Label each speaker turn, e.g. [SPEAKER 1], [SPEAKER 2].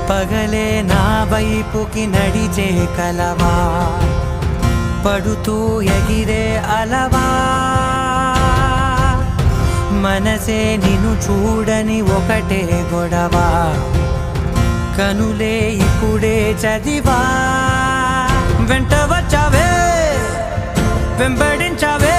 [SPEAKER 1] పగలే నా వైపుకి నడిచే కలవా, పడుతూ ఎగిరే అలవా, మనసే నిన్ను చూడని ఒకటే గొడవ, కనులే ఇప్పుడే చదివా. వెంట వచ్చావే, వెంబడించావే,